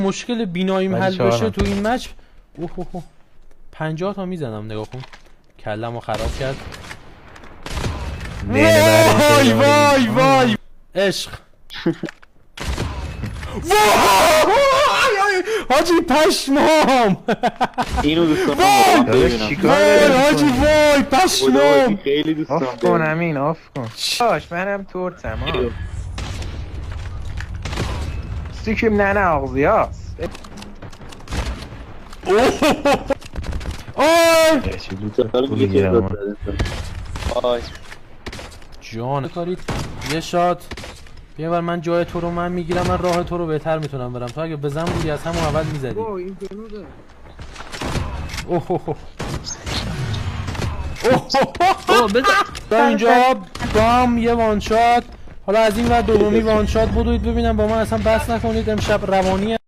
مشکل بیناییم حل بشه تو این مچ. اوه 50 تا میزنم، نگاه کن کلمو خراب کرد. وای وای وای عشق. وای حاجی پشمام. اینو دوست دارم ببینم. وای حاجی وای پشمام. خیلی دوست دارم. آف کن امین آف کن. باش منم تورتم ها. سیکیم نه آغزی هاست. آی جان کارید یه شات. یه بار من جای تو رو من میگیرم، من راه تو رو بهتر میتونم برم. تو اگه بزن بودی از همون اول میزدی. این جنوده. تا اینجا بام یه وان شات. حالا از این ور دومی وان شات بدوید ببینم با من اصلا بس نکنید. امشب روانیه.